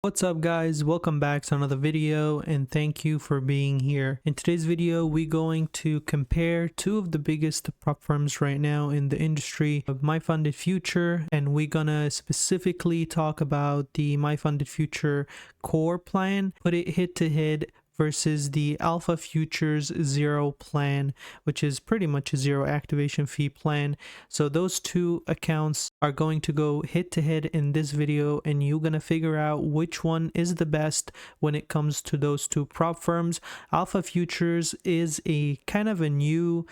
What's up guys, welcome back to another video and thank you for being here. In today's video we're going to compare two of the biggest prop firms right now in the industry of MyFundedFutures, and we're gonna specifically talk about the MyFundedFutures core plan, put it head to head versus the Alpha Futures Zero plan, which is pretty much a zero activation fee plan. So those two accounts are going to go head to head in this video, and you're gonna figure out which one is the best when it comes to those two prop firms. Alpha Futures is a kind of a new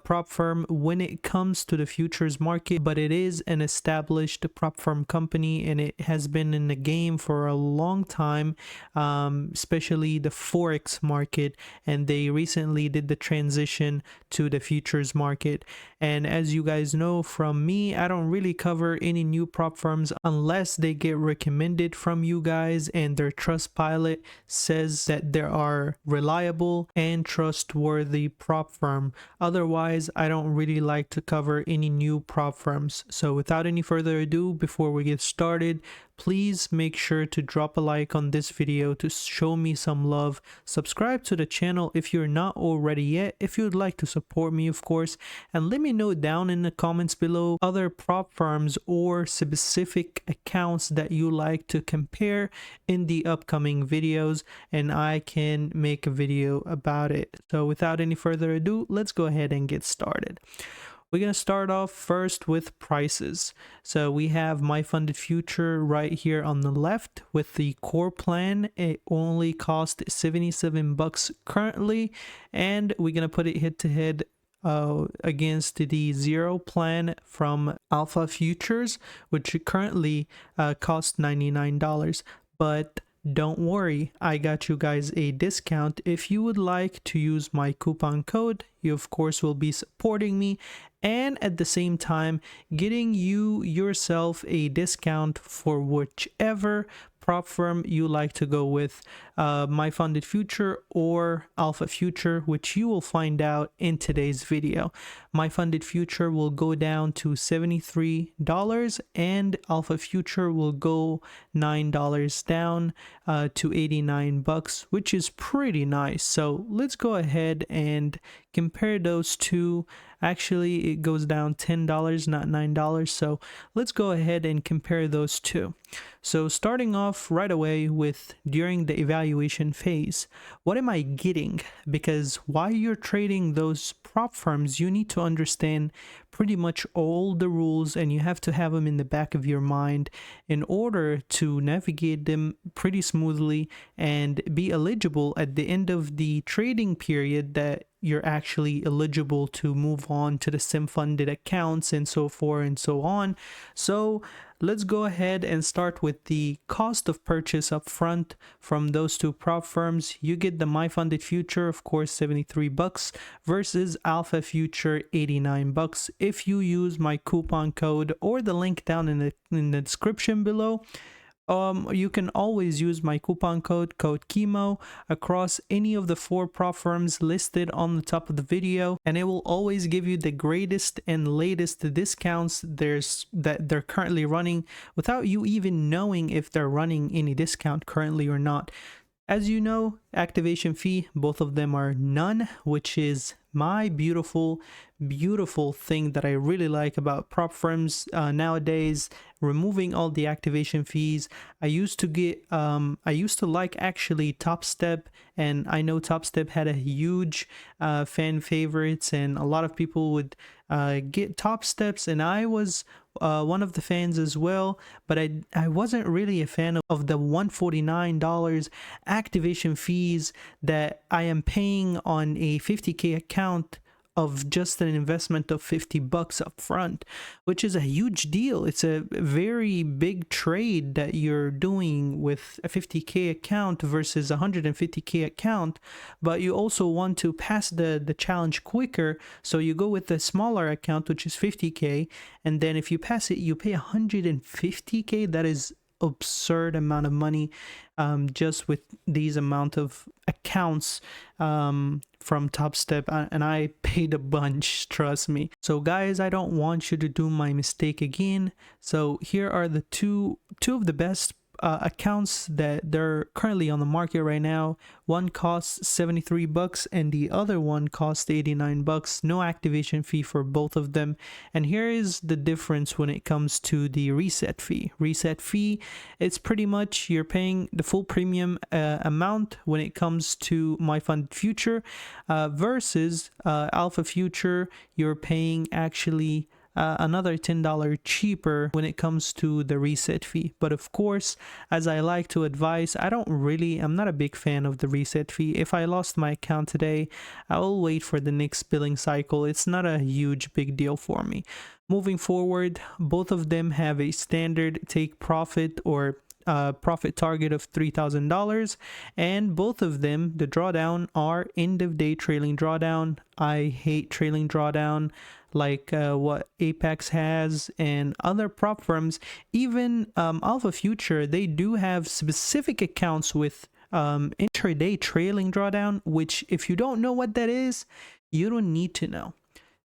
prop firm when it comes to the futures market, but it is an established prop firm company and it has been in the game for a long time, especially the Forex market, and they recently did the transition to the futures market. And as you guys know from me, I don't really cover any new prop firms unless they get recommended from you guys and their Trustpilot says that they are reliable and trustworthy prop firm. Otherwise, I don't really like to cover any new prop firms. So without any further ado, before we get started, please make sure to drop a like on this video to show me some love. Subscribe to the channel if you're not already yet, if you'd like to support me, of course, and let me know down in the comments below other prop firms or specific accounts that you like to compare in the upcoming videos, and I can make a video about it. So without any further ado, let's go ahead and get started. We're going to start off first with prices. So we have MyFundedFutures right here on the left with the core plan. It only costs 77 bucks currently, and we're going to put it head to head against the zero plan from Alpha Futures, which currently costs $99. But don't worry, I got you guys a discount. If you would like to use my coupon code, you of course will be supporting me and at the same time getting you yourself a discount for whichever prop firm you like to go with, MyFundedFutures or Alpha Futures, which you will find out in today's video. MyFundedFutures will go down to $73 and Alpha Futures will go $9 down to 89 bucks, which is pretty nice. So let's go ahead and compare those two. Actually, it goes down $10, not $9. So let's go ahead and compare those two. So starting off right away with during the evaluation phase, what am I getting? Because while you're trading those prop firms, you need to understand pretty much all the rules, and you have to have them in the back of your mind in order to navigate them pretty smoothly and be eligible at the end of the trading period that you're actually eligible to move on to the sim funded accounts and so forth and so on. So let's go ahead and start with the cost of purchase up front from those two prop firms. You get the MyFundedFutures, of course, 73 bucks versus Alpha Futures, 89 bucks. If you use my coupon code or the link down in the description below, you can always use my coupon code Kemo across any of the four prop firms listed on the top of the video, and it will always give you the greatest and latest discounts that they're currently running without you even knowing if they're running any discount currently or not. As you know, activation fee, both of them are none, which is my beautiful thing that I really like about prop firms nowadays, removing all the activation fees. I used to like actually Top Step, and I know Top Step had a huge fan favorites and a lot of people would get Top Steps, and I was one of the fans as well, but I wasn't really a fan of the $149 activation fees that I am paying on a 50k account of just an investment of 50 bucks up front, which is a huge deal. It's a very big trade that you're doing with a 50k account versus a 150k account, but you also want to pass the challenge quicker, so you go with the smaller account, which is 50k, and then if you pass it, you pay 150k. That is absurd amount of money just with these amount of accounts from Top Step, and I paid a bunch, trust me. So guys, I don't want you to do my mistake again. So here are the two of the best accounts that they're currently on the market right now. One costs $73 and the other one costs $89. No activation fee for both of them. And here is the difference when it comes to the reset fee. Reset fee, it's pretty much you're paying the full premium amount when it comes to MyFundedFutures versus Alpha Future. You're paying actually another $10 cheaper when it comes to the reset fee. But of course, as I like to advise, I'm not a big fan of the reset fee. If I lost my account today, I will wait for the next billing cycle. It's not a huge big deal for me. Moving forward, both of them have a standard take profit or profit target of $3,000, and both of them, the drawdown, are end of day trailing drawdown. I hate trailing drawdown like what Apex has and other prop firms. Even Alpha Future, they do have specific accounts with intraday trailing drawdown, which if you don't know what that is, you don't need to know.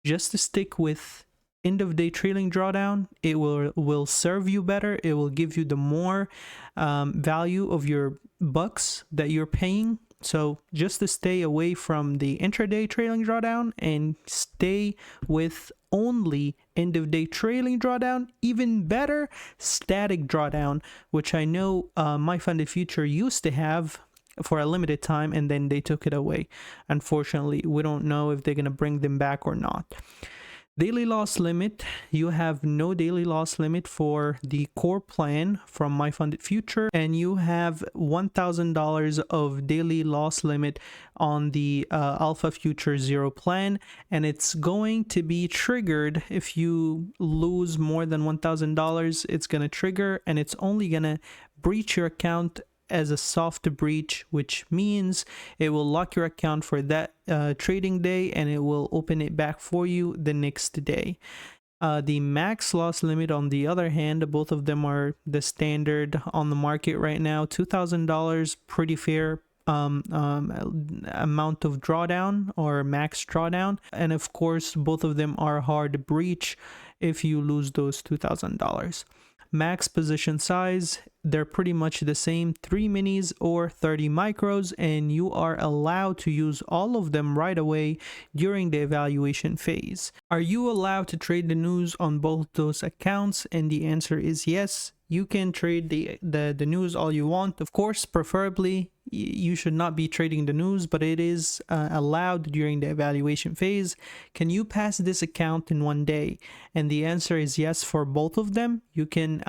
Just to stick with end of day trailing drawdown, it will serve you better. It will give you the more value of your bucks that you're paying. So just to stay away from the intraday trailing drawdown and stay with only end of day trailing drawdown, even better, static drawdown, which I know MyFundedFutures used to have for a limited time and then they took it away. Unfortunately, we don't know if they're going to bring them back or not. Daily loss limit, you have no daily loss limit for the core plan from MyFundedFutures, and you have $1,000 of daily loss limit on the Alpha Future Zero plan, and it's going to be triggered if you lose more than $1,000. It's going to trigger, and it's only going to breach your account as a soft breach, which means it will lock your account for that trading day and it will open it back for you the next day. The max loss limit, on the other hand, both of them are the standard on the market right now. $2,000, pretty fair amount of drawdown or max drawdown, and of course both of them are hard to breach if you lose those $2,000. Max position size, they're pretty much the same, 3 minis or 30 micros, and you are allowed to use all of them right away during the evaluation phase. Are you allowed to trade the news on both those accounts? And the answer is yes. You can trade the news all you want. Of course, preferably you should not be trading the news, but it is allowed during the evaluation phase. Can you pass this account in one day? And the answer is yes for both of them. You can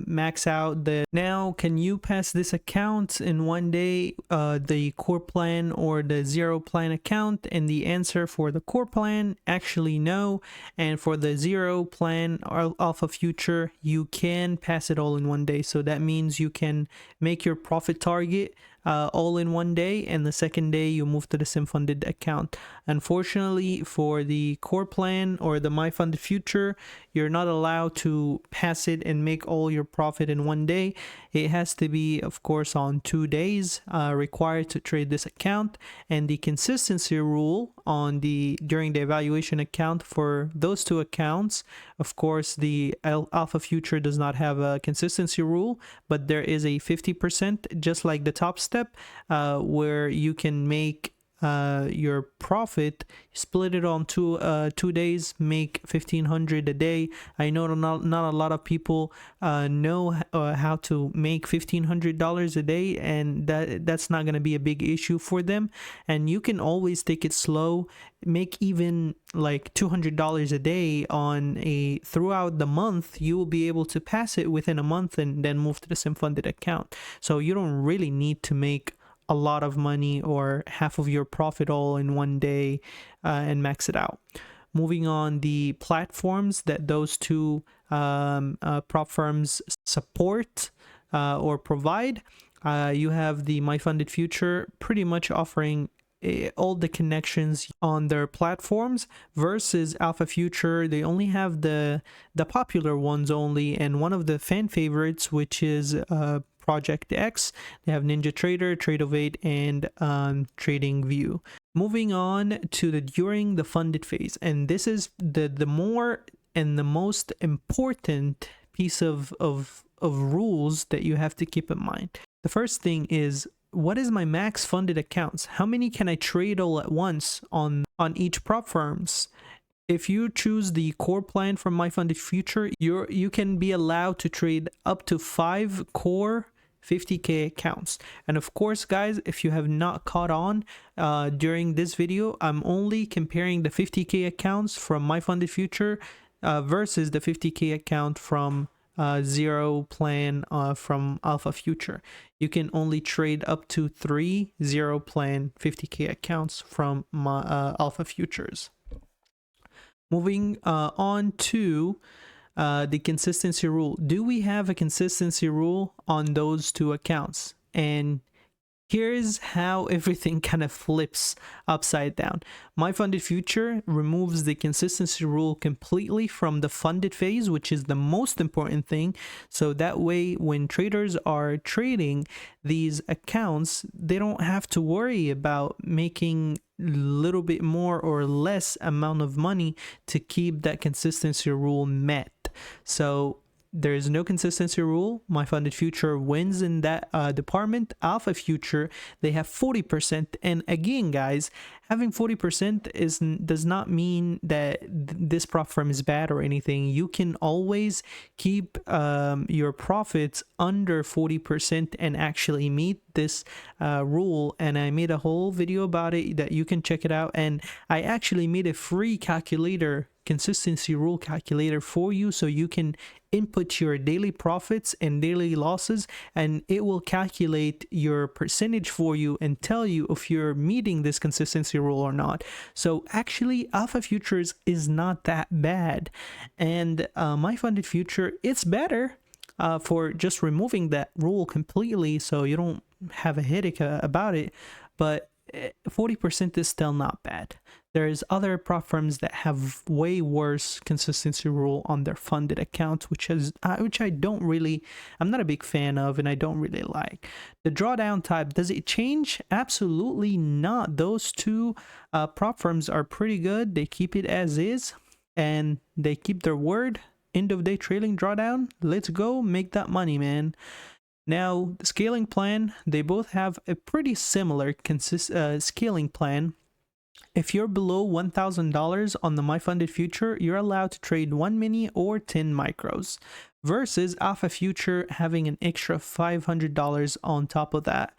max out the... Now, can you pass this account in one day, the core plan or the zero plan account? And the answer for the core plan, actually no. And for the zero plan or Alpha Future, you can pass it all in one day. So that means you can make your profit target all in one day, and the second day you move to the SimFunded account. Unfortunately, for the core plan or the MyFundedFutures, you're not allowed to pass it and make all your profit in one day. It has to be, of course, on 2 days required to trade this account. And the consistency rule on during the evaluation account for those two accounts, of course, the Alpha Future does not have a consistency rule, but there is a 50%, just like the top step, where you can make your profit, split it on 2 days, make $1,500 a day. I know not a lot of people know how to make $1,500 a day, and that's not going to be a big issue for them. And you can always take it slow, make even like $200 a day on throughout the month. You will be able to pass it within a month and then move to the SimFunded account. So you don't really need to make a lot of money or half of your profit all in one day and max it out. Moving on, the platforms that those two prop firms support or provide, you have the MyFundedFutures pretty much offering all the connections on their platforms, versus Alpha Future, they only have the popular ones only, and one of the fan favorites, which is Project X. They have NinjaTrader, Tradeify, and TradingView. Moving on to the during the funded phase, and this is the more and the most important piece of of rules that you have to keep in mind. The first thing is, what is my max funded accounts? How many can I trade all at once on each prop firms? If you choose the core plan from MyFundedFutures, you can be allowed to trade up to 5 core 50k accounts. And of course, guys, if you have not caught on during this video, I'm only comparing the 50k accounts from MyFundedFutures versus the 50k account from zero plan from Alpha Future. You can only trade up to 3 zero plan 50k accounts from Alpha Futures. Moving on to the consistency rule. Do we have a consistency rule on those two accounts? And here's how everything kind of flips upside down. MyFundedFutures removes the consistency rule completely from the funded phase, which is the most important thing. So that way, when traders are trading these accounts, they don't have to worry about making little bit more or less amount of money to keep that consistency rule met. So there is no consistency rule. MyFundedFutures wins in that department. Alpha Future, they have 40%. And again, guys, having 40% does not mean that this prop firm is bad or anything. You can always keep your profits under 40% and actually meet this rule. And I made a whole video about it that you can check it out. And I actually made a free calculator, consistency rule calculator for you, so you can input your daily profits and daily losses, and it will calculate your percentage for you and tell you if you're meeting this consistency rule or not. So actually, Alpha Futures is not that bad, and MyFundedFutures, it's better for just removing that rule completely, so you don't have a headache about it. But 40% is still not bad. There's other prop firms that have way worse consistency rule on their funded accounts, which I don't really, I'm not a big fan of, and I don't really like. The drawdown type, does it change? Absolutely not. Those two prop firms are pretty good. They keep it as is, and they keep their word. End of day trailing drawdown. Let's go make that money, man. Now, the scaling plan, they both have a pretty similar scaling plan. If you're below $1,000 on the MyFundedFutures, you're allowed to trade 1 mini or 10 micros, versus Alpha Future having an extra $500 on top of that.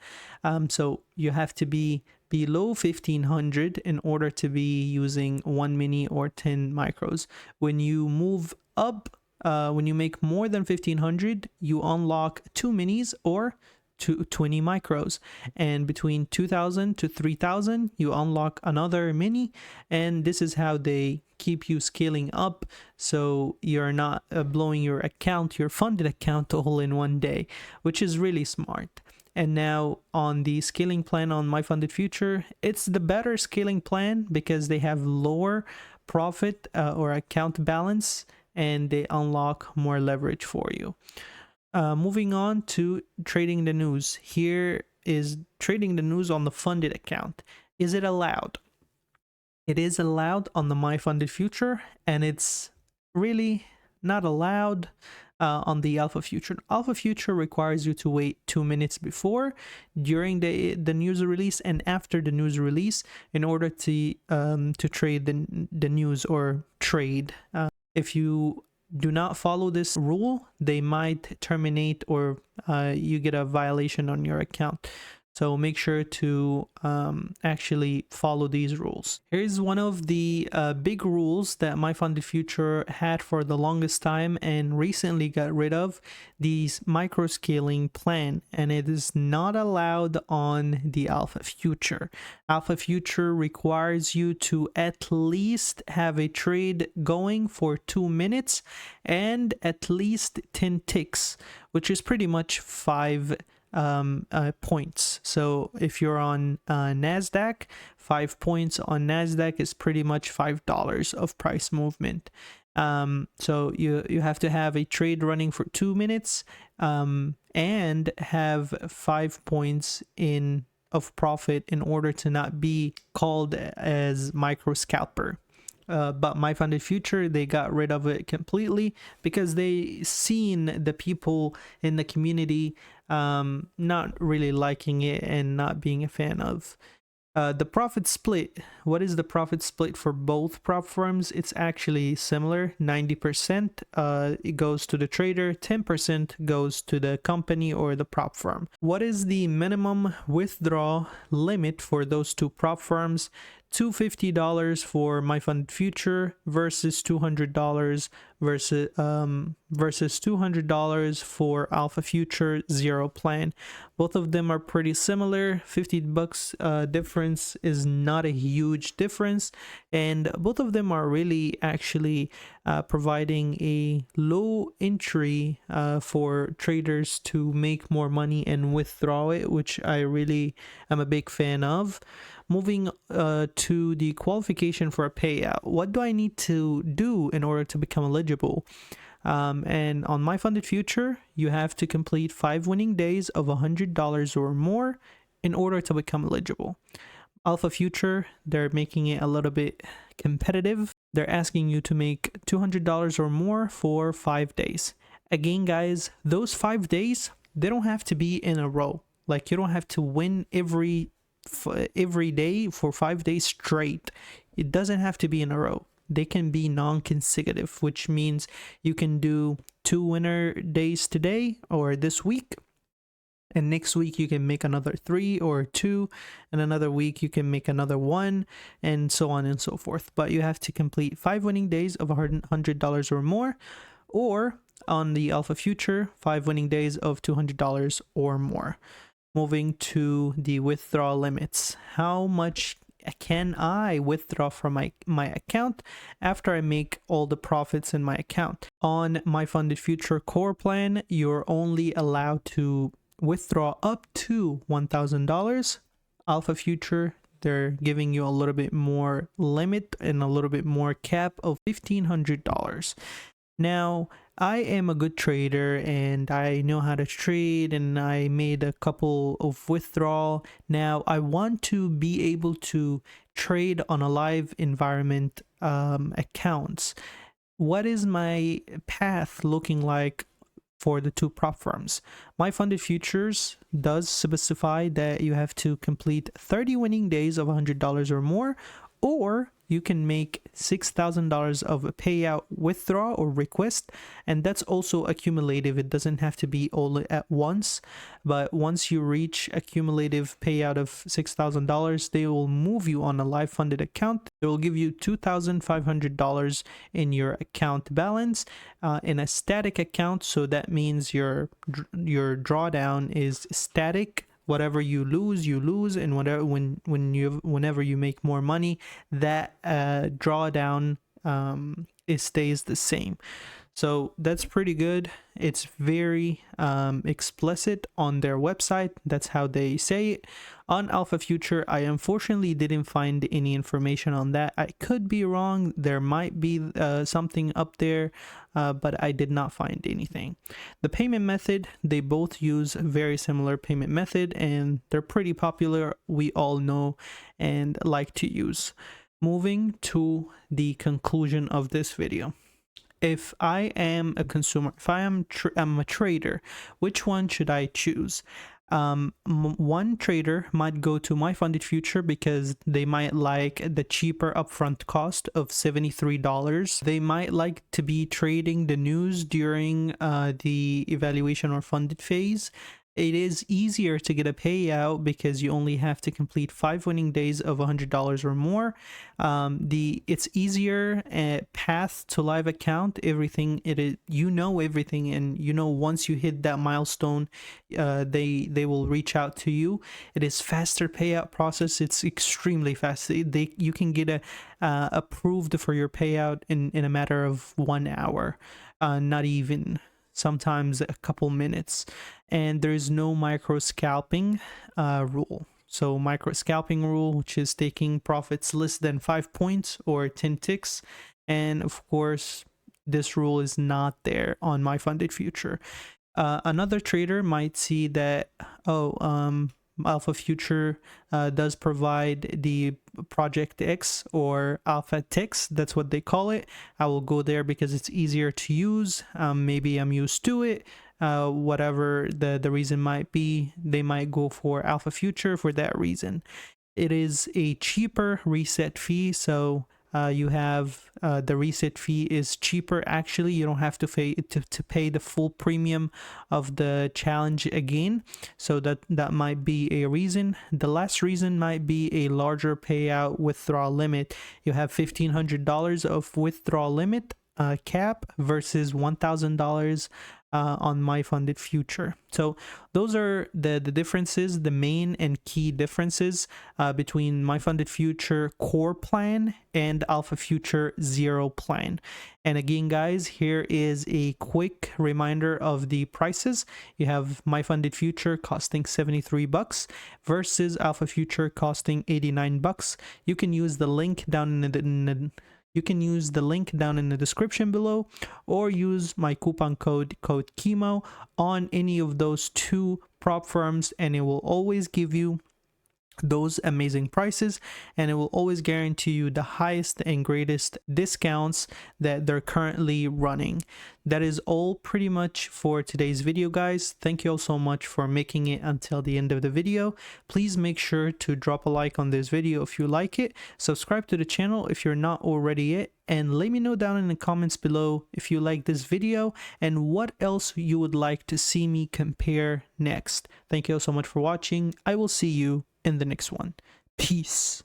So you have to be below 1,500 in order to be using 1 mini or 10 micros. When you move up, when you make more than 1,500, you unlock 2 minis or 20 micros, and between 2,000 to 3,000 you unlock another mini, and this is how they keep you scaling up, so you're not blowing your account, your funded account, all in one day, which is really smart. And now on the scaling plan on MyFundedFutures, it's the better scaling plan because they have lower profit or account balance, and they unlock more leverage for you. Moving on to trading the news. Here is trading the news on the funded account. Is it allowed? It is allowed on the MyFundedFutures, and it's really not allowed on the Alpha Future. Alpha Future requires you to wait 2 minutes before, during the news release, and after the news release in order to trade the news or trade. If you do not follow this rule, they might terminate, or you get a violation on your account. So make sure to actually follow these rules. Here's one of the big rules that MyFundedFutures had for the longest time and recently got rid of, these micro scaling plan, and it is not allowed on the Alpha Future. Alpha Future requires you to at least have a trade going for 2 minutes and at least 10 ticks, which is pretty much 5 points. So if you're on NASDAQ, 5 points on NASDAQ is pretty much $5 of price movement. So you have to have a trade running for 2 minutes and have 5 points of profit in order to not be called as micro scalper. But MyFundedFuture, they got rid of it completely because they seen the people in the community not really liking it and not being a fan of. The profit split. What is the profit split for both prop firms? It's actually similar. 90% it goes to the trader, 10% goes to the company or the prop firm. What is the minimum withdrawal limit for those two prop firms? $250 for MyFundedFuture versus $200 versus $200 for Alpha Future Zero plan. Both of them are pretty similar. $50 difference is not a huge difference, and both of them are really actually providing a low entry for traders to make more money and withdraw it, which I really am a big fan of. Moving to the qualification for a payout. What do I need to do in order to become eligible? And on MyFundedFuture, you have to complete 5 winning days of $100 or more in order to become eligible. Alpha Future, they're making it a little bit competitive. They're asking you to make $200 or more for 5 days. Again, guys, those 5 days, they don't have to be in a row. Like, you don't have to win every day for 5 days straight. It doesn't have to be in a row. They can be non-consecutive, which means you can do 2 winner days today or this week, and next week you can make another 3 or 2, and another week you can make another 1, and so on and so forth. But you have to complete 5 winning days of $100 or more, or on the Alpha Future, 5 winning days of $200 or more. Moving to the withdrawal limits. How much can I withdraw from my account after I make all the profits in my account? On MyFundedFuture core plan, you're only allowed to withdraw up to $1,000. Alpha Future, they're giving you a little bit more limit and a little bit more cap of $1,500. Now, I am a good trader and I know how to trade, and I made a couple of withdrawal. Now, I want to be able to trade on a live environment accounts. What is my path looking like for the two prop firms? MyFundedFutures does specify that you have to complete 30 winning days of $100 or more, or you can make $6,000 of a payout withdraw or request, and that's also accumulative. It doesn't have to be all at once, but once you reach a cumulative payout of $6,000, they will move you on a live funded account. They will give you $2,500 in your account balance in a static account, so that means your drawdown is static. Whatever you lose, and whenever you make more money, that drawdown it stays the same. So that's pretty good. It's very explicit on their website. That's how they say it. On Alpha Future, I unfortunately didn't find any information on that. I could be wrong. There might be something up there, but I did not find anything. The payment method, they both use a very similar payment method, and they're pretty popular. We all know and like to use. Moving to the conclusion of this video. If I am a consumer, if I'm a trader, which one should I choose? One trader might go to MyFundedFuture because they might like the cheaper upfront cost of $73. They might like to be trading the news during the evaluation or funded phase. It is easier to get a payout because you only have to complete 5 winning days of $100 or more. It's easier path to live account. Everything everything, and once you hit that milestone, they will reach out to you. It is faster payout process. It's extremely fast. You can get approved for your payout in a matter of 1 hour, not even. Sometimes a couple minutes. And there is no micro scalping rule. So micro scalping rule, which is taking profits less than 5 points or 10 ticks, and of course this rule is not there on MyFundedFuture. Another trader might see that Alpha Future does provide the Project X or Alpha Tix, that's what they call it. I will go there because it's easier to use. Maybe I'm used to it. Whatever the reason might be, they might go for Alpha Future for that reason. It is a cheaper reset fee, so you have the reset fee is cheaper. Actually, you don't have to pay the full premium of the challenge again, so that might be a reason. The last reason might be a larger payout withdrawal limit. You have $1,500 of withdrawal limit cap versus $1,000 on MyFundedFutures. So those are the differences, the main and key differences between MyFundedFutures core plan and Alpha Future Zero plan. And again, guys, here is a quick reminder of the prices. You have MyFundedFutures costing $73 versus Alpha Future costing $89. You can use the link down in the description below, or use my coupon code Kemo on any of those two prop firms, and it will always give you those amazing prices, and it will always guarantee you the highest and greatest discounts that they're currently running. That is all pretty much for today's video, guys. Thank you all so much for making it until the end of the video. Please make sure to drop a like on this video if you like it, subscribe to the channel if you're not already yet, and let me know down in the comments below if you like this video and what else you would like to see me compare next. Thank you all so much for watching. I will see you in the next one. Peace.